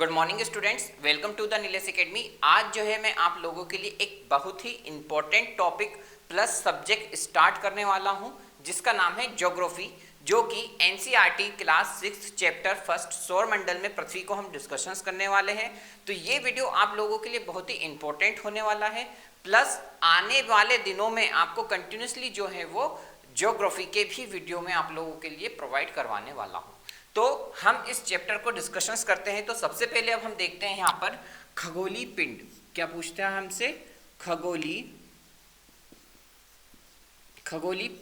Good morning students, welcome to the Nilesh academy. आज जो है मैं आप लोगों के लिए एक बहुत ही important topic plus subject start करने वाला हूं जिसका नाम है ज्योग्राफी, जो कि एनसीईआरटी क्लास 6 चैप्टर फर्स्ट सौरमंडल में पृथ्वी को हम डिस्कशंस करने वाले हैं। तो ये वीडियो आप लोगों के लिए बहुत ही इंपॉर्टेंट होने वाला है, प्लस आने वाले दिनों में आपको कंटिन्यूसली जो है वो ज्योग्राफी के भी वीडियो में आप लोगों के लिए प्रोवाइड करवाने वाला हूँ। तो हम इस चैप्टर को डिस्कशंस करते हैं। तो सबसे पहले अब हम देखते हैं यहाँ पर खगोलीय पिंड क्या पूछता है हमसे। खगोलीय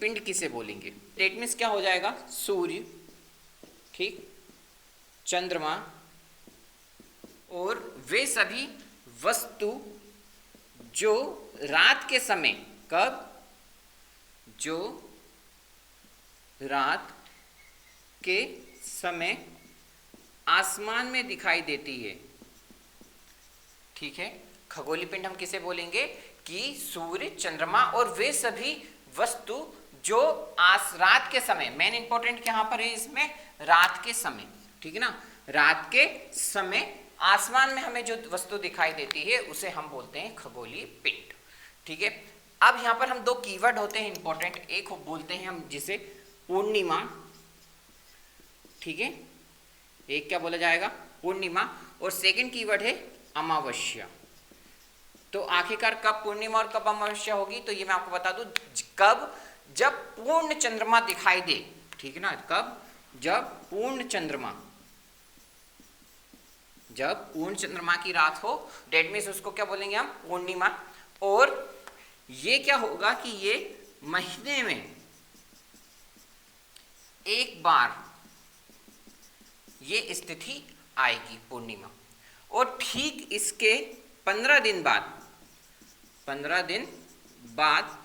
पिंड किसे बोलेंगे। डेट मीन्स क्या हो जाएगा, सूर्य, ठीक, चंद्रमा और वे सभी वस्तु जो रात के समय, कब, जो रात के समय आसमान में दिखाई देती है, ठीक है। खगोलीय पिंड हम किसे बोलेंगे कि सूर्य, चंद्रमा और वे सभी वस्तु जो रात के समय, मेन इंपॉर्टेंट यहाँ पर है इसमें रात के समय, ठीक है ना। रात के समय आसमान में हमें जो वस्तु दिखाई देती है उसे हम बोलते हैं खगोलीय पिंड, ठीक है। अब यहाँ पर हम दो कीवर्ड होते हैं इंपॉर्टेंट, एक बोलते हैं हम जिसे पूर्णिमा, ठीक है, एक क्या बोला जाएगा, पूर्णिमा, और सेकंड कीवर्ड है अमावस्या। तो आखिरकार कब पूर्णिमा और कब अमावस्या होगी, तो ये मैं आपको बता दूं, कब, जब पूर्ण चंद्रमा दिखाई दे, ठीक है ना। कब, जब पूर्ण चंद्रमा की रात हो, डेट मीन्स उसको क्या बोलेंगे हम, पूर्णिमा। और ये क्या होगा कि ये महीने में एक बार ये स्थिति आएगी, पूर्णिमा। और ठीक इसके 15 दिन बाद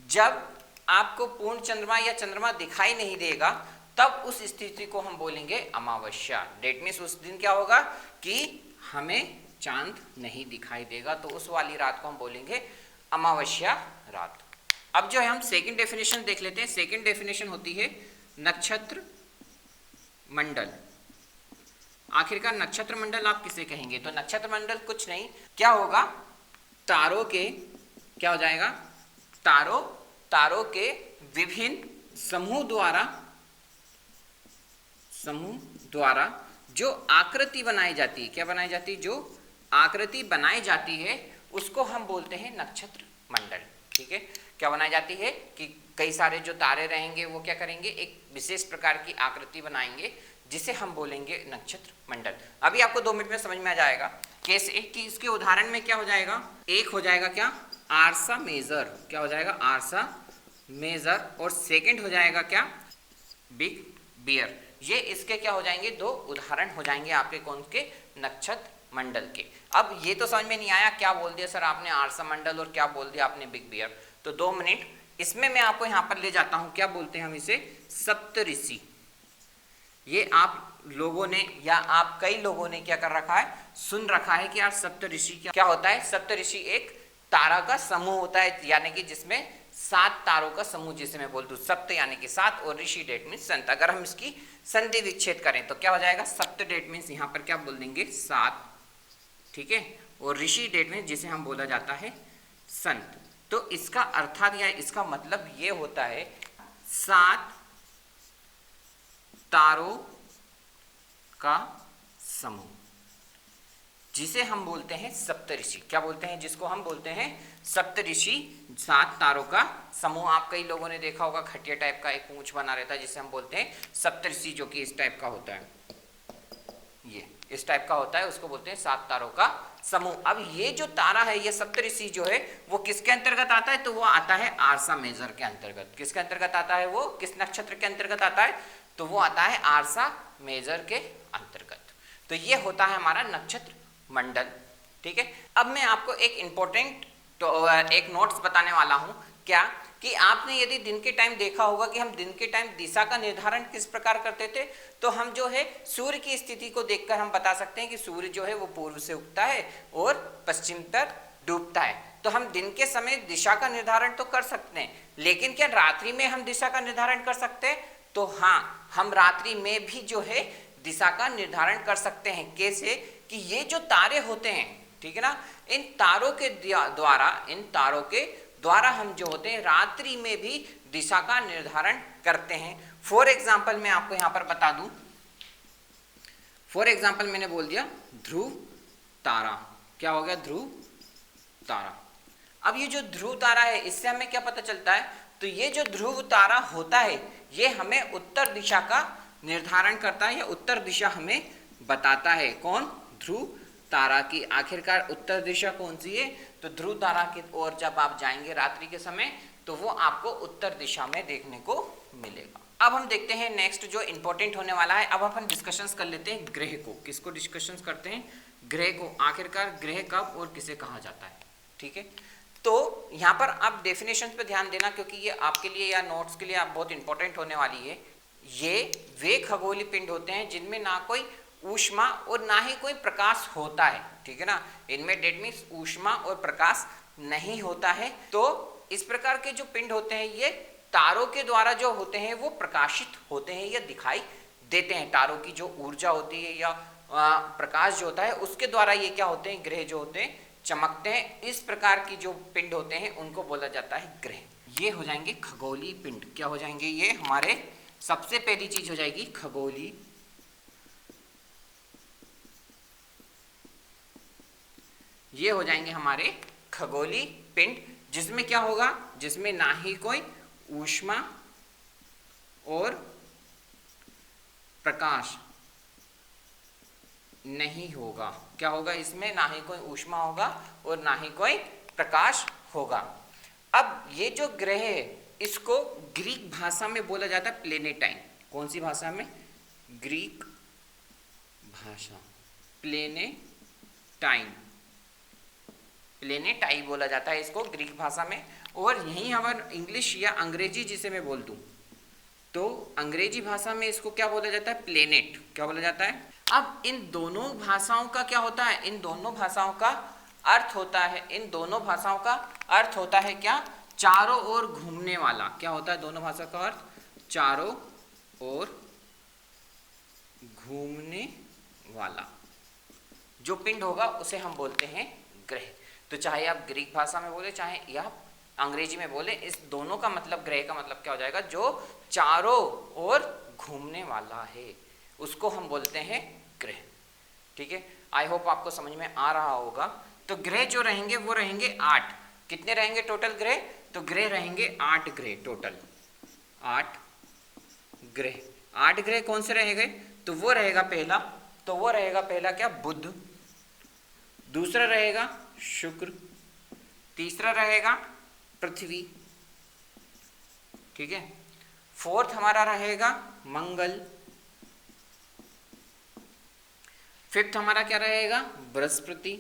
जब आपको पूर्ण चंद्रमा या चंद्रमा दिखाई नहीं देगा, तब उस स्थिति को हम बोलेंगे अमावस्या। डेट मीन्स उस दिन क्या होगा कि हमें चांद नहीं दिखाई देगा, तो उस वाली रात को हम बोलेंगे अमावस्या रात। अब जो है हम सेकंड डेफिनेशन देख लेते हैं। सेकंड डेफिनेशन होती है नक्षत्र मंडल। आखिरकार नक्षत्र मंडल आप किसे कहेंगे, तो नक्षत्र मंडल कुछ नहीं, क्या होगा, तारों के, क्या हो जाएगा, तारों के विभिन्न समूह द्वारा जो आकृति बनाई जाती है, क्या बनाई जाती है, जो आकृति बनाई जाती है उसको हम बोलते हैं नक्षत्र मंडल, ठीक है। क्या बनाई जाती है कि कई सारे जो तारे रहेंगे वो क्या करेंगे, एक विशेष प्रकार की आकृति बनाएंगे जिसे हम बोलेंगे नक्षत्र मंडल। अभी आपको 2 मिनट में समझ में आ जाएगा कैसे, कि इसके उदाहरण में क्या हो जाएगा, एक हो जाएगा क्या, आरसा मेजर, क्या हो जाएगा, आरसा मेजर, और सेकंड हो जाएगा क्या, बिग बियर। ये इसके क्या हो जाएंगे, 2 उदाहरण हो जाएंगे आपके कौन के, नक्षत्र मंडल के। अब ये तो समझ में नहीं आया, क्या बोल दिया सर आपने आरसा मंडल और क्या बोल दिया आपने बिग बियर। तो 2 मिनट, इसमें मैं आपको यहाँ पर ले जाता हूँ, क्या बोलते हैं हम इसे, सप्तऋषि। ये आप लोगों ने या आप कई लोगों ने क्या कर रखा है, सुन रखा है कि यार सप्तऋषि क्या होता है। सप्तऋषि एक तारा का समूह होता है, यानी कि जिसमें 7 तारों का समूह, जिसे मैं बोल दूं सप्त यानी कि 7 और ऋषि डेट मीन्स संत। अगर हम इसकी संधि विच्छेद करें तो क्या हो जाएगा, सप्त डेट मीन्स यहाँ पर क्या बोल देंगे, 7, ठीक है, और ऋषि डेट मीन्स जिसे हम बोला जाता है संत। तो इसका अर्थात या इसका मतलब ये होता है 7 तारों का समूह, जिसे हम बोलते हैं सप्तऋषि। क्या बोलते हैं, जिसको हम बोलते हैं सप्तऋषि, 7 तारों का समूह। आप कई लोगों ने देखा होगा खटिया टाइप का एक पूंछ बना रहता है जिसे हम बोलते हैं सप्तऋषि, जो कि इस टाइप का होता है, ये इस टाइप का होता है, उसको बोलते हैं 7 तारों का समूह। अब ये जो तारा है, ये सप्तऋषि जो है वो किसके अंतर्गत आता है, तो वो आता है आरसा मेजर के अंतर्गत। किसके अंतर्गत आता है, वो किस नक्षत्र के अंतर्गत आता है, तो वो आता है आरसा मेजर के अंतर्गत। तो ये होता है हमारा नक्षत्र मंडल, ठीक है। अब मैं आपको एक इंपॉर्टेंट एक नोट्स बताने वाला हूं, क्या कि आपने यदि दिन के टाइम देखा होगा कि हम दिन के टाइम दिशा का निर्धारण किस प्रकार करते थे, तो हम जो है सूर्य की स्थिति को देखकर हम बता सकते हैं कि सूर्य जो है वो पूर्व से उगता है और पश्चिम तक डूबता है। तो हम दिन के समय दिशा का निर्धारण तो कर सकते हैं, लेकिन क्या रात्रि में हम दिशा का निर्धारण कर सकते हैं, तो हाँ, हम रात्रि में भी जो है दिशा का निर्धारण कर सकते हैं। कैसे कि ये जो तारे होते हैं, ठीक है ना, इन तारों के द्वारा हम जो होते हैं रात्रि में भी दिशा का निर्धारण करते हैं। फॉर एग्जाम्पल मैं आपको यहां पर बता दूं, फॉर एग्जाम्पल मैंने बोल दिया ध्रुव तारा, क्या हो गया, ध्रुव तारा। अब ये जो ध्रुव तारा है इससे हमें क्या पता चलता है, तो ये जो ध्रुव तारा होता है ये हमें उत्तर दिशा का निर्धारण करता है या उत्तर दिशा हमें बताता है। कौन, ध्रुव तारा की आखिरकार उत्तर दिशा कौन सी है, तो ध्रुव तारा की ओर जब आप जाएंगे रात्रि के समय तो वो आपको उत्तर दिशा में देखने को मिलेगा। अब हम देखते हैं नेक्स्ट जो इंपॉर्टेंट होने वाला है। अब अपन डिस्कशंस कर लेते हैं ग्रह को। किसको डिस्कशंस करते हैं, ग्रह को। आखिरकार ग्रह कब और किसे कहा जाता है, ठीक है। तो यहाँ पर आप डेफिनेशंस पे ध्यान देना क्योंकि ये आपके लिए या नोट्स के लिए आप बहुत इंपॉर्टेंट होने वाली है। ये वे खगोलीय पिंड होते हैं जिनमें ना कोई ऊष्मा और ना ही कोई प्रकाश होता है, ठीक है ना। इनमें डेट मीन्स ऊष्मा और प्रकाश नहीं होता है। तो इस प्रकार के जो पिंड होते हैं ये तारों के द्वारा जो होते हैं वो प्रकाशित होते हैं या दिखाई देते हैं। तारों की जो ऊर्जा होती है या प्रकाश जो होता है उसके द्वारा ये क्या होते हैं, ग्रह जो होते हैं चमकते हैं। इस प्रकार की जो पिंड होते हैं उनको बोला जाता है ग्रह। ये हो जाएंगे खगोलीय पिंड। क्या हो जाएंगे, ये हमारे सबसे पहली चीज हो जाएगी खगोलीय, ये हो जाएंगे हमारे खगोलीय पिंड, जिसमें क्या होगा, जिसमें ना ही कोई ऊष्मा और प्रकाश नहीं होगा। क्या होगा, इसमें ना ही कोई ऊष्मा होगा और ना ही कोई प्रकाश होगा। अब ये जो ग्रह है इसको ग्रीक भाषा में बोला जाता है प्लेनेटाइन। कौन सी भाषा में, ग्रीक भाषा, प्लेनेटाइन, प्लेनेटाई बोला जाता है इसको ग्रीक भाषा में। और यही हमारे इंग्लिश या अंग्रेजी जिसे मैं बोल दूं तो अंग्रेजी भाषा में इसको क्या बोला जाता है, प्लेनेट। क्या बोला जाता है। अब इन दोनों भाषाओं का क्या होता है, इन दोनों भाषाओं का अर्थ होता है, इन दोनों भाषाओं का अर्थ होता है क्या, चारों ओर घूमने वाला। क्या होता है दोनों भाषा का अर्थ, चारों ओर घूमने वाला जो पिंड होगा उसे हम बोलते हैं ग्रह। तो चाहे आप ग्रीक भाषा में बोले चाहे या अंग्रेजी में बोले, इस दोनों का मतलब, ग्रह का मतलब क्या हो जाएगा, जो चारों ओर घूमने वाला है उसको हम बोलते हैं ग्रह, ठीक है। आई होप आपको समझ में आ रहा होगा। तो ग्रह जो रहेंगे वो रहेंगे 8। कितने रहेंगे टोटल ग्रह, तो ग्रह रहेंगे 8 ग्रह टोटल, 8 ग्रह। 8 ग्रह कौन से रहेंगे, तो वो रहेगा पहला, तो वो रहेगा पहला क्या, बुध। दूसरा रहेगा शुक्र, तीसरा रहेगा पृथ्वी, ठीक है। फोर्थ हमारा रहेगा मंगल, फिफ्थ हमारा क्या रहेगा, बृहस्पति।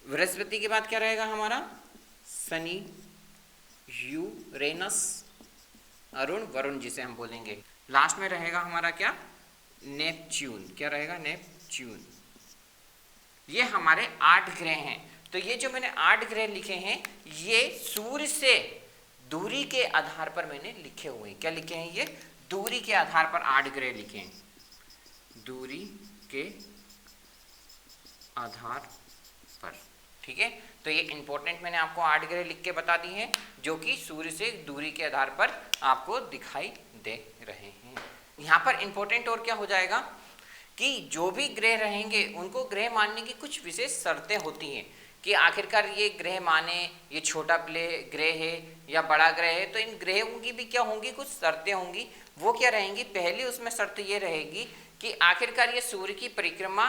बृहस्पति के बाद क्या रहेगा हमारा, शनि, यूरेनस, अरुण, वरुण जिसे हम बोलेंगे। लास्ट में रहेगा हमारा क्या, नेपच्यून। क्या रहेगा, नेपच्यून। ये हमारे 8 ग्रह हैं। तो ये जो मैंने 8 ग्रह लिखे हैं ये सूर्य से दूरी के आधार पर मैंने लिखे हुए हैं। क्या लिखे हैं, ये दूरी के आधार पर 8 ग्रह लिखे हैं, दूरी के आधार पर, ठीक है। तो ये इंपॉर्टेंट मैंने आपको 8 ग्रह लिख के बता दी हैं जो कि सूर्य से दूरी के आधार पर आपको दिखाई दे रहे हैं। यहाँ पर इंपॉर्टेंट और क्या हो जाएगा कि जो भी ग्रह रहेंगे उनको ग्रह मानने की कुछ विशेष शर्तें होती हैं कि आखिरकार ये ग्रह माने, ये छोटा ग्रह है या बड़ा ग्रह है, तो इन ग्रहों की भी क्या होंगी, कुछ शर्तें होंगी। वो क्या रहेंगी, पहली उसमें शर्त ये रहेगी कि आखिरकार ये सूर्य की परिक्रमा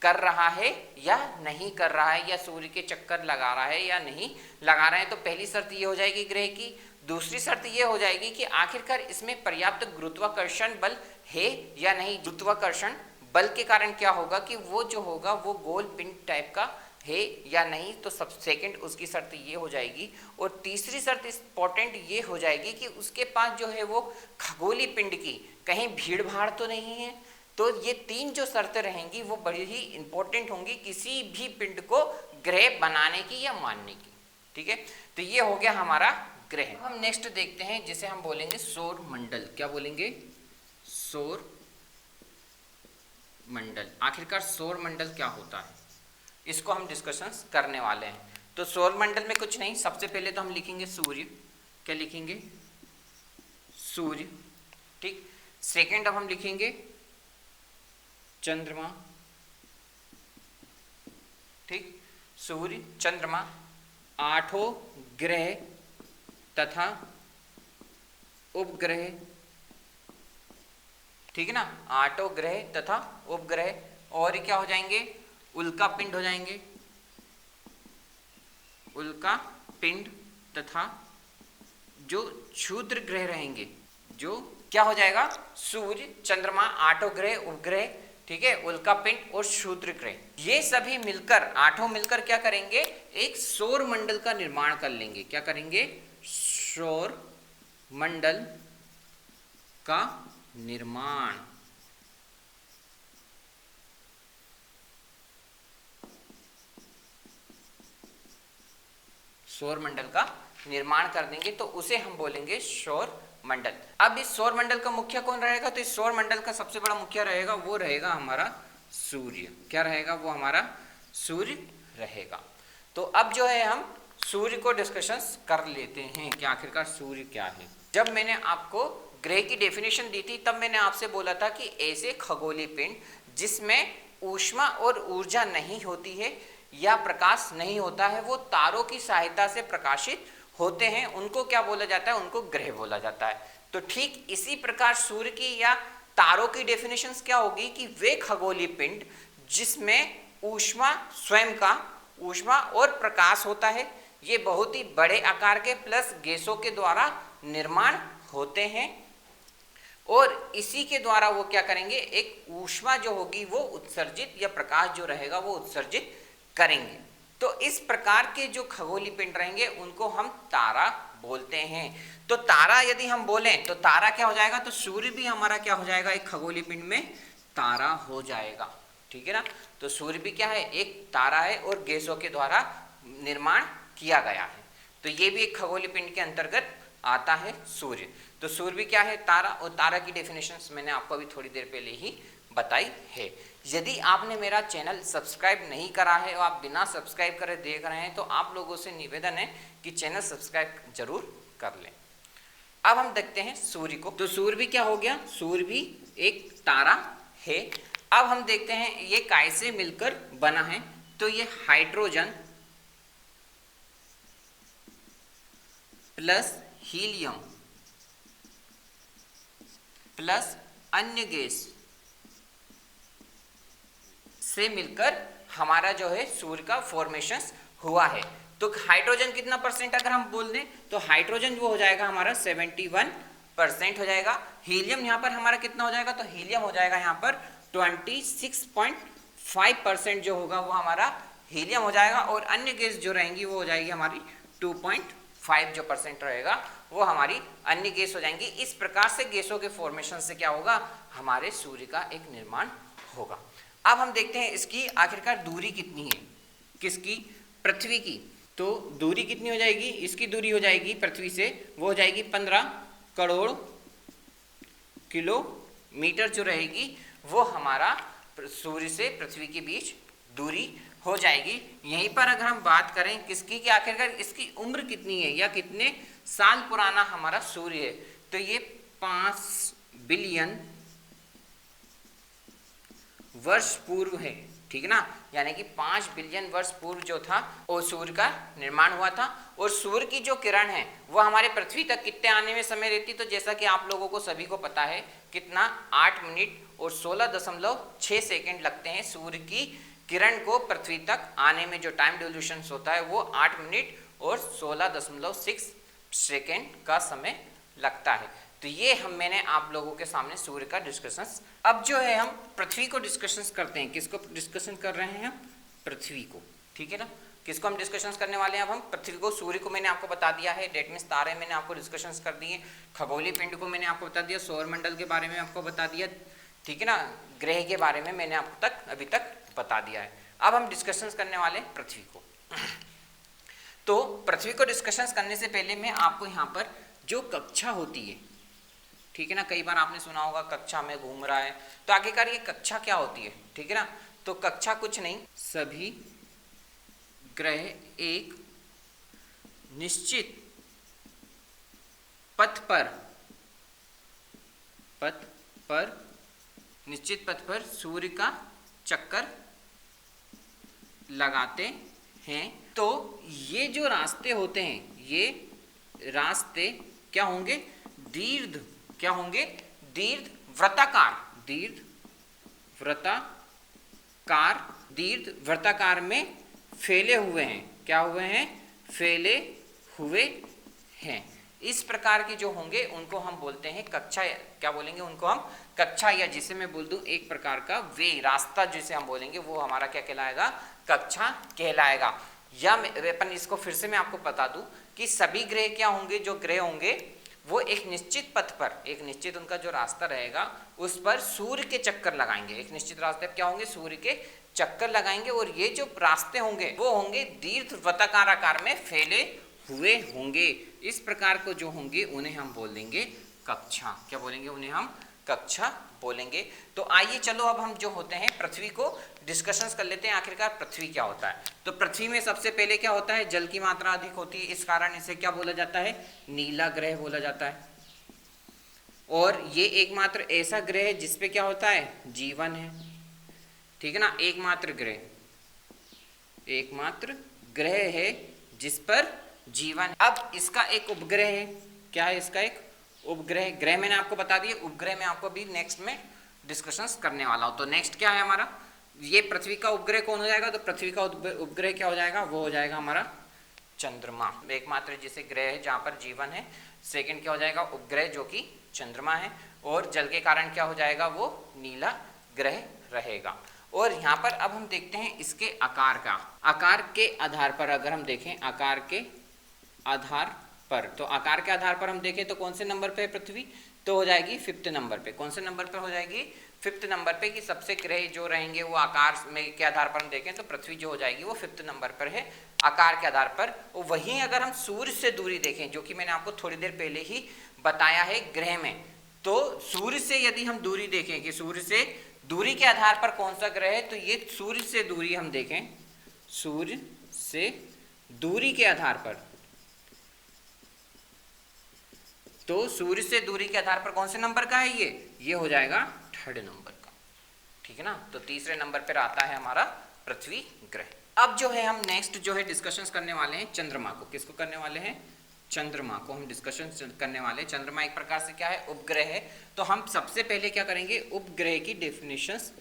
कर रहा है या नहीं कर रहा है, या सूर्य के चक्कर लगा रहा है या नहीं लगा रहा है। तो पहली शर्त ये हो जाएगी ग्रह की। दूसरी शर्त ये हो जाएगी कि आखिरकार इसमें पर्याप्त गुरुत्वाकर्षण बल है या नहीं। गुरुत्वाकर्षण बल के कारण क्या होगा कि वो जो होगा वो गोल पिंड टाइप का है या नहीं। तो सब सेकंड उसकी शर्त ये हो जाएगी। और तीसरी शर्त इंपॉर्टेंट ये हो जाएगी कि उसके पास जो है वो खगोलीय पिंड की कहीं भीड़ भाड़ तो नहीं है। तो ये 3 जो शर्तें रहेंगी वो बड़ी ही इंपॉर्टेंट होंगी किसी भी पिंड को ग्रह बनाने की या मानने की, ठीक है। तो ये हो गया हमारा ग्रह। हम नेक्स्ट देखते हैं जिसे हम बोलेंगे सौर मंडल। क्या बोलेंगे, सौर मंडल। आखिरकार सौर मंडल क्या होता है, इसको हम डिस्कशंस करने वाले हैं। तो सौर मंडल में कुछ नहीं, सबसे पहले तो हम लिखेंगे सूर्य। क्या लिखेंगे? सूर्य। ठीक। सेकंड अब हम लिखेंगे चंद्रमा। ठीक, सूर्य, चंद्रमा, आठों ग्रह तथा उपग्रह। ठीक है ना, आठों ग्रह तथा उपग्रह। और क्या हो जाएंगे? उल्का पिंड हो जाएंगे, उल्का पिंड तथा जो क्षुद्र ग्रह रहेंगे, जो क्या हो जाएगा? सूर्य, चंद्रमा, आठों ग्रह, उपग्रह, ठीक है, उल्का पिंड और क्षुद्र ग्रह, ये सभी मिलकर, आठों मिलकर क्या करेंगे? एक सौर मंडल का निर्माण कर लेंगे। क्या करेंगे? सौर मंडल का निर्माण। सौर मंडल का निर्माण कर देंगे तो उसे हम बोलेंगे सौर मंडल। अब इस सौर मंडल का मुखिया कौन रहेगा? तो इस सौर मंडल का सबसे बड़ा मुखिया रहेगा, वो रहेगा हमारा सूर्य। क्या रहेगा? वो हमारा सूर्य रहेगा। तो अब जो है हम सूर्य को डिस्कशंस कर लेते हैं कि आखिरकार सूर्य क्या है। जब मैंने आपको ग्रह की डेफिनेशन दी थी तब मैंने आपसे बोला था कि ऐसे खगोलीय पिंड जिसमें ऊष्मा और ऊर्जा नहीं होती है या प्रकाश नहीं होता है, वो तारों की सहायता से प्रकाशित होते हैं, उनको क्या बोला जाता है? उनको ग्रह बोला जाता है। तो ठीक इसी प्रकार सूर्य की या तारों की डेफिनेशंस क्या होगी कि वे खगोलीय पिंड जिसमें ऊष्मा, स्वयं का ऊष्मा और प्रकाश होता है, ये बहुत ही बड़े आकार के प्लस गैसों के द्वारा निर्माण होते हैं और इसी के द्वारा वो क्या करेंगे? एक ऊष्मा जो होगी वो उत्सर्जित या प्रकाश जो रहेगा वो उत्सर्जित करेंगे। तो इस प्रकार के जो खगोलीय पिंड रहेंगे उनको हम तारा बोलते हैं। तो तारा यदि हम बोलें तो तारा क्या हो जाएगा? तो सूर्य भी हमारा क्या हो जाएगा? एक खगोलीय पिंड में तारा हो जाएगा। ठीक है ना, तो सूर्य भी क्या है? एक तारा है और गैसों के द्वारा निर्माण किया गया है। तो ये भी एक खगोलीय पिंड के अंतर्गत आता है सूर्य। तो सूर्य भी क्या है? तारा। और तारा की डेफिनेशंस मैंने आपको अभी थोड़ी देर पहले ही बताई है। यदि आपने मेरा चैनल सब्सक्राइब नहीं करा है और आप बिना सब्सक्राइब करे देख रहे हैं तो आप लोगों से निवेदन है कि चैनल सब्सक्राइब जरूर कर लें। अब हम देखते हैं सूर्य को। तो सूर्य भी क्या हो गया? सूर्य भी एक तारा है। अब हम देखते हैं ये कैसे मिलकर बना है। तो ये हाइड्रोजन प्लस हीलियम प्लस अन्य गैस से मिलकर हमारा जो है सूर्य का फॉर्मेशन हुआ है। तो हाइड्रोजन कितना परसेंट अगर हम बोल दें तो हाइड्रोजन वो हो जाएगा हमारा 71% हो जाएगा। हीलियम यहाँ पर हमारा कितना हो जाएगा? तो हीलियम हो जाएगा यहाँ पर 26.5% जो होगा वो हमारा हीलियम हो जाएगा और अन्य गैस जो रहेंगी वो हो जाएगी हमारी 2.5 जो परसेंट रहेगा वो हमारी अन्य गैस हो जाएंगी। इस प्रकार से गैसों के फॉर्मेशन से क्या होगा? हमारे सूर्य का एक निर्माण होगा। अब हम देखते हैं इसकी आखिरकार दूरी कितनी है। किसकी? पृथ्वी की। तो दूरी कितनी हो जाएगी? इसकी दूरी हो जाएगी पृथ्वी से, वो हो जाएगी 15 करोड़ किलोमीटर जो रहेगी वो हमारा सूर्य से पृथ्वी के बीच दूरी हो जाएगी। यहीं पर अगर हम बात करें किसकी कि आखिरकार इसकी उम्र कितनी है या कितने साल पुराना हमारा सूर्य है, तो ये 5 बिलियन वर्ष पूर्व है। ठीक है ना, यानी कि 5 बिलियन वर्ष पूर्व जो था वो सूर्य का निर्माण हुआ था। और सूर्य की जो किरण है वो हमारे पृथ्वी तक कितने आने में समय रहती? तो जैसा कि आप लोगों को सभी को पता है कितना 8 मिनट और 16.6 सेकेंड लगते हैं सूर्य की किरण को पृथ्वी तक आने में। जो टाइम ड्यूरेशन होता है वो 8 मिनट और 16.6 सेकेंड का समय लगता है। तो ये मैंने आप लोगों के सामने सूर्य का डिस्कशन। अब जो है हम पृथ्वी को डिस्कशन करते हैं। किसको डिस्कशन कर रहे हैं हम? पृथ्वी को। ठीक है ना, किसको हम डिस्कशन करने वाले हैं? अब हम पृथ्वी को। सूर्य को मैंने आपको बता दिया है, डेट मीन्स तारे मैंने आपको डिस्कशन कर दिए। खगोलीय पिंड को मैंने आपको बता दिया, सौर मंडल के बारे में आपको बता दिया। ठीक है ना, ग्रह के बारे में मैंने आपको अभी तक बता दिया है। अब हम डिस्कशन करने वाले हैं पृथ्वी को। तो पृथ्वी को डिस्कशन करने से पहले मैं आपको यहाँ पर जो कक्षा होती है ठीक है ना। कई बार आपने सुना होगा कक्षा में घूम रहा है, तो आखिरकार ये कक्षा क्या होती है, ठीक है ना। तो कक्षा कुछ नहीं, सभी ग्रह एक निश्चित पथ पर निश्चित पथ पर सूर्य का चक्कर लगाते हैं। तो ये जो रास्ते होते हैं, ये रास्ते क्या होंगे, क्या होंगे, दीर्घ वृत्ताकार में फैले हुए हैं। क्या हुए हैं, फैले हुए हैं। इस प्रकार के जो होंगे उनको हम बोलते हैं कक्षा, क्या बोलेंगे उनको हम कक्षा, या जिसे मैं बोल दूं एक प्रकार का वे रास्ता जिसे हम बोलेंगे वो हमारा क्या कहलाएगा, कक्षा कहलाएगा। या अपन इसको फिर से मैं आपको बता दूं कि सभी ग्रह क्या होंगे, जो ग्रह होंगे वो एक निश्चित पथ पर, एक निश्चित उनका जो रास्ता रहेगा उस पर सूर्य के चक्कर लगाएंगे। एक निश्चित रास्ते पर क्या होंगे, सूर्य के चक्कर लगाएंगे, और ये जो रास्ते होंगे वो होंगे दीर्घ वृत्ताकार आकार में फैले हुए होंगे। इस प्रकार को जो होंगे उन्हें हम बोल देंगे कक्षा। क्या बोलेंगे, उन्हें हम कक्षा बोलेंगे। तो आइए चलो अब हम जो होते हैं पृथ्वी को डिस्कशंस कर लेते हैं, आखिरकार पृथ्वी क्या होता है। तो पृथ्वी में सबसे पहले क्या होता है, जल की मात्रा अधिक होती है, इस कारण इसे क्या बोला जाता है, नीला ग्रह बोला जाता है। और ये एकमात्र ऐसा ग्रह है जिसपे क्या होता है, जीवन है, ठीक है ना। एकमात्र ग्रह है जिस पर जीवन। अब इसका एक उपग्रह है, क्या है इसका एक उपग्रह, ग्रह मैंने आपको बता दिया, उपग्रह में आपको भी नेक्स्ट में डिस्कशंस करने वाला हूं। तो नेक्स्ट क्या है हमारा, ये पृथ्वी का उपग्रह कौन हो जाएगा, तो पृथ्वी का उपग्रह क्या हो जाएगा, वो हो जाएगा हमारा चंद्रमा। एकमात्र जिसे ग्रह है जहां पर जीवन है। सेकंड क्या हो जाएगा, उपग्रह जो कि चंद्रमा है, और जल के कारण क्या हो जाएगा, वो नीला ग्रह रहेगा। और यहाँ पर अब हम देखते हैं इसके आकार का, आकार के आधार पर अगर हम देखें, आकार के आधार पर, तो आकार के आधार पर हम देखें तो कौन से नंबर पे है पृथ्वी, तो हो जाएगी 5th नंबर पे। कौन से नंबर पे हो जाएगी, 5th नंबर पे, कि सबसे ग्रह जो रहेंगे वो आकार में के आधार पर हम देखें तो पृथ्वी जो हो जाएगी वो 5th नंबर पर है आकार के आधार पर। और वहीं अगर हम सूर्य से दूरी देखें, जो कि मैंने आपको थोड़ी देर पहले ही बताया है ग्रह में, तो सूर्य से यदि हम दूरी देखें कि सूर्य से दूरी के आधार पर कौन सा ग्रह है, तो ये सूर्य से दूरी हम देखें, सूर्य से दूरी के आधार पर, तो सूर्य से दूरी के आधार पर कौन से नंबर का है, ये हो जाएगा 3rd नंबर का, ठीक है ना। तो तीसरे नंबर पर आता है हमारा पृथ्वी ग्रह। अब जो है हम नेक्स्ट जो है डिस्कशंस करने वाले हैं चंद्रमा को। किसको करने वाले हैं, चंद्रमा को हम डिस्कशन करने वाले हैं। चंद्रमा एक प्रकार से क्या है, उपग्रह है। तो हम सबसे पहले क्या करेंगे, उपग्रह की डेफिनेशंस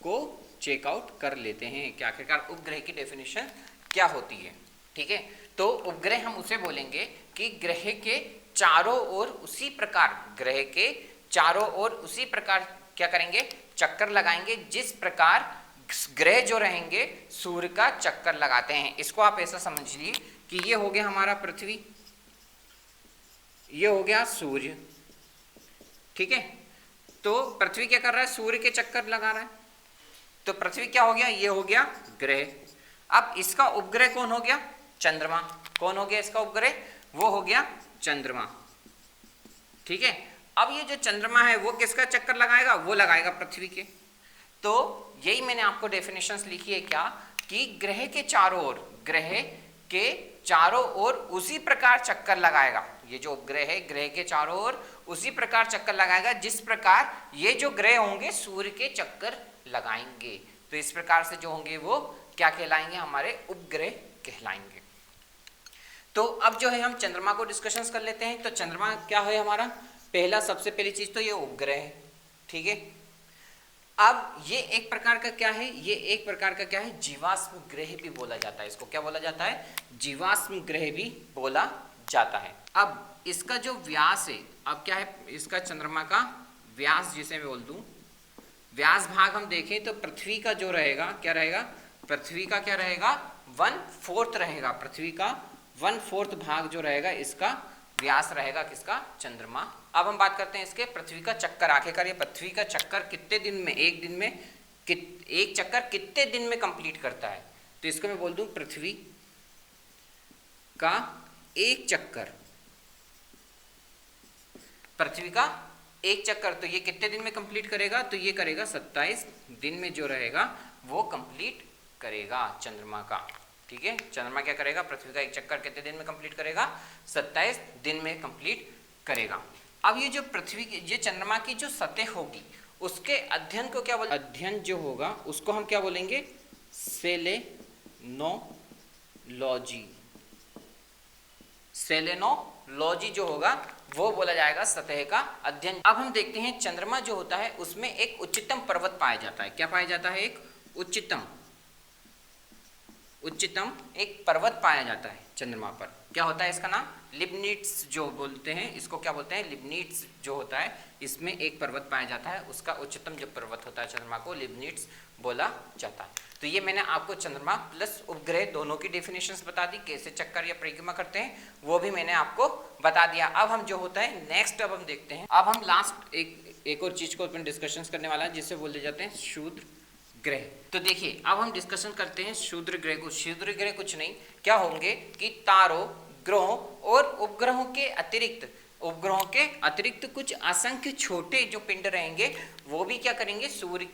को चेकआउट कर लेते हैं कि आखिरकार उपग्रह की डेफिनेशन क्या होती है, ठीक है। तो उपग्रह हम उसे बोलेंगे कि ग्रह के चारों ओर उसी प्रकार, ग्रह के चारों ओर उसी प्रकार क्या करेंगे, चक्कर लगाएंगे, जिस प्रकार ग्रह जो रहेंगे सूर्य का चक्कर लगाते हैं। इसको आप ऐसा समझिए कि ये हो गया हमारा पृथ्वी, ये हो गया सूर्य, ठीक है। तो पृथ्वी क्या कर रहा है, सूर्य के चक्कर लगा रहा है, तो पृथ्वी क्या हो गया, ये हो गया ग्रह। अब इसका उपग्रह कौन हो गया, चंद्रमा। कौन हो गया इसका उपग्रह, वो हो गया चंद्रमा, ठीक है। अब ये जो चंद्रमा है वो किसका चक्कर लगाएगा, वो लगाएगा पृथ्वी के। तो यही मैंने आपको डेफिनेशंस लिखी है क्या, कि ग्रह के चारों ओर, ग्रह के चारों ओर उसी प्रकार चक्कर लगाएगा। ये जो उपग्रह है ग्रह के चारों ओर उसी प्रकार चक्कर लगाएगा जिस प्रकार ये जो ग्रह होंगे सूर्य के चक्कर लगाएंगे। तो इस प्रकार से जो होंगे वो क्या कहलाएंगे, हमारे उपग्रह कहलाएंगे। तो अब जो है हम चंद्रमा को डिस्कशंस कर लेते हैं। तो चंद्रमा क्या है हमारा, पहला सबसे पहली चीज तो ये उपग्रह है, ठीक है। अब ये एक प्रकार का क्या है, ये एक प्रकार का क्या है, जीवाश्म ग्रह भी बोला जाता है। इसको क्या बोला जाता है, जीवाश्म ग्रह भी बोला जाता है। अब इसका जो व्यास है, अब क्या है इसका चंद्रमा का व्यास, जिसे मैं बोल दूं व्यास भाग हम देखें तो पृथ्वी का जो रहेगा क्या रहेगा, पृथ्वी का क्या रहेगा 1/4 रहेगा, पृथ्वी का 1/4 भाग जो रहेगा इसका व्यास रहेगा किसका, चंद्रमा। अब हम बात करते हैं इसके पृथ्वी का चक्कर। आखिरकार ये पृथ्वी का चक्कर कितने दिन में, एक दिन में एक चक्कर कितने दिन में कंप्लीट करता है, तो इसको मैं बोल दूं पृथ्वी का एक चक्कर, पृथ्वी का एक चक्कर, तो ये कितने दिन में कंप्लीट करेगा, तो ये करेगा 27 दिन में जो रहेगा वो कंप्लीट करेगा चंद्रमा का। ठीक है, चंद्रमा क्या करेगा, पृथ्वी का एक चक्कर कितने दिन में कंप्लीट करेगा, 27 दिन में कंप्लीट करेगा। अब ये जो पृथ्वी की, ये चंद्रमा की जो सतह होगी उसके अध्ययन को क्या बोलेंगे, अध्ययन जो होगा उसको हम क्या बोलेंगे, सेलेनोलॉजी। सेलेनोलॉजी जो होगा वो बोला जाएगा सतह का अध्ययन। अब हम देखते हैं चंद्रमा जो होता है उसमें एक उच्चतम पर्वत पाया जाता है। क्या पाया जाता है, एक उच्चतम एक पर्वत पाया जाता है चंद्रमा पर। क्या होता है इसका नाम, लिबनिट्स जो बोलते हैं, इसको क्या बोलते हैं, लिबनिट्स जो होता है, इसमें एक पर्वत पाया जाता है, उसका उच्चतम जो पर्वत होता है चंद्रमा को लिबनिट्स बोला जाता है। तो ये मैंने आपको चंद्रमा प्लस उपग्रह दोनों की डेफिनेशंस बता दी, कैसे चक्कर या परिक्रमा करते हैं वो भी मैंने आपको बता दिया। अब हम जो होता है नेक्स्ट, अब हम देखते हैं, अब हम लास्ट एक और चीज को अपन डिस्कशन करने वाला है जिसे बोले जाते हैं क्षुद्र ग्रह। तो देखिए अब हम डिस्कशन करते हैं क्षुद्र ग्रह को। क्षुद्र ग्रह कुछ नहीं क्या होंगे कि तारों, ग्रहों और उपग्रहों के अतिरिक्त कुछ असंख्य छोटे जो पिंड रहेंगे वो भी क्या करेंगे, सूर्य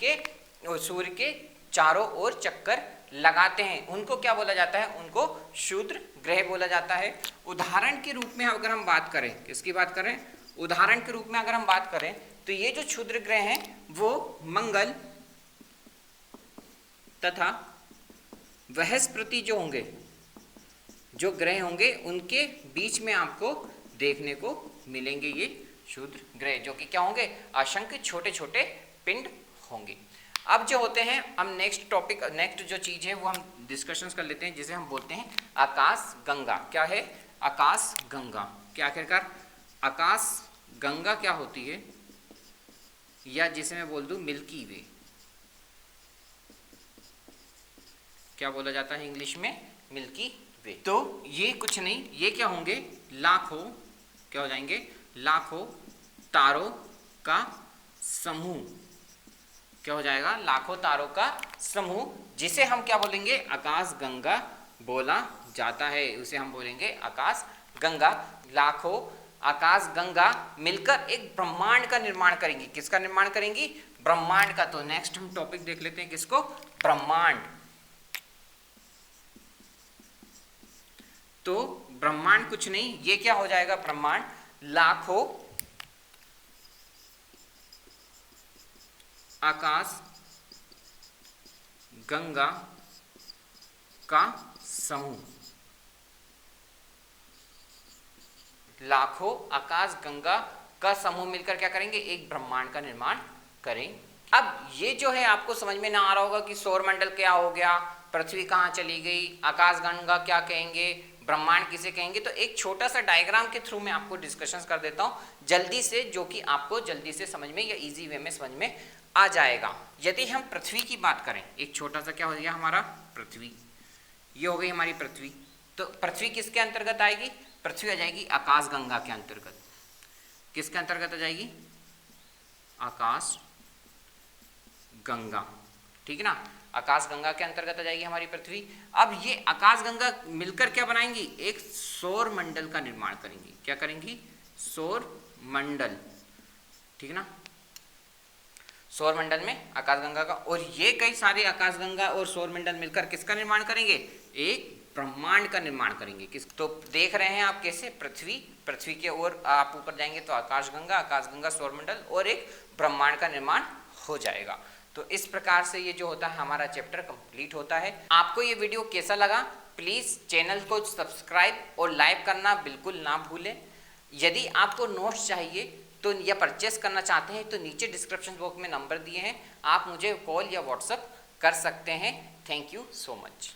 के चारों ओर चक्कर लगाते हैं। उनको क्या बोला जाता है, उनको क्षुद्र ग्रह बोला जाता है। उदाहरण के रूप में अगर हम बात करें, किसकी बात करें, उदाहरण के रूप में अगर हम बात करें तो ये जो क्षुद्र ग्रह हैं वो मंगल तथा बृहस्पति जो होंगे, जो ग्रह होंगे उनके बीच में आपको देखने को मिलेंगे ये क्षुद्र ग्रह, जो कि क्या होंगे, असंख्य छोटे छोटे पिंड होंगे। अब जो होते हैं हम नेक्स्ट टॉपिक, नेक्स्ट जो चीज है वो हम डिस्कशंस कर लेते हैं, जिसे हम बोलते हैं आकाश गंगा। क्या है, आकाश गंगा। क्या आखिरकार आकाश गंगा क्या होती है, या जिसे मैं बोल दूं मिल्की वे, क्या बोला जाता है इंग्लिश में, मिल्की वे। तो ये कुछ नहीं, ये क्या होंगे, लाखों, क्या हो जाएंगे, लाखों तारों का समूह। क्या हो जाएगा, लाखों तारों का समूह, जिसे हम क्या बोलेंगे, आकाश गंगा बोला जाता है, उसे हम बोलेंगे आकाश गंगा। लाखों आकाश गंगा मिलकर एक ब्रह्मांड का निर्माण करेंगी। किसका निर्माण करेंगी, ब्रह्मांड का। तो नेक्स्ट हम टॉपिक देख लेते हैं, किसको, ब्रह्मांड। तो ब्रह्मांड कुछ नहीं, ये क्या हो जाएगा, ब्रह्मांड लाखों आकाश गंगा का समूह। लाखों आकाश गंगा का समूह मिलकर क्या करेंगे, एक ब्रह्मांड का निर्माण करेंगे। अब ये जो है आपको समझ में ना आ रहा होगा कि सौरमंडल क्या हो गया, पृथ्वी कहाँ चली गई, आकाश गंगा क्या कहेंगे, ब्रह्मांड किसे कहेंगे। तो एक छोटा सा डायग्राम के थ्रू मैं आपको डिस्कशंस कर देता हूँ जल्दी से, जो कि आपको जल्दी से समझ में या इजी वे में समझ में आ जाएगा। यदि हम पृथ्वी की बात करें, एक छोटा सा क्या हो गया हमारा पृथ्वी, ये हो गई हमारी पृथ्वी। तो पृथ्वी किसके अंतर्गत आएगी, पृथ्वी आ जाएगी आकाश गंगा के अंतर्गत। किसके अंतर्गत आ जाएगी, आकाश गंगा, ठीक है ना, आकाश गंगा के अंतर्गत आ जाएगी हमारी पृथ्वी। अब ये आकाश गंगा मिलकर क्या बनाएंगी, एक सौर मंडल का निर्माण करेंगी। क्या करेंगी, सौर मंडल, ठीक है ना, सौर मंडल में आकाश गंगा का। और ये कई सारे आकाश गंगा और सौर मंडल मिलकर किसका निर्माण करेंगे, एक ब्रह्मांड का निर्माण करेंगे। किस, तो देख रहे हैं आप कैसे, पृथ्वी के ओर आप ऊपर जाएंगे तो आकाश गंगा सौर मंडल और एक ब्रह्मांड का निर्माण हो जाएगा। तो इस प्रकार से ये जो होता है हमारा चैप्टर कंप्लीट होता है। आपको ये वीडियो कैसा लगा, प्लीज चैनल को सब्सक्राइब और लाइक करना बिल्कुल ना भूलें। यदि आपको नोट्स चाहिए तो या परचेस करना चाहते हैं तो नीचे डिस्क्रिप्शन बॉक्स में नंबर दिए हैं, आप मुझे कॉल या व्हाट्सएप कर सकते हैं। Thank you so much.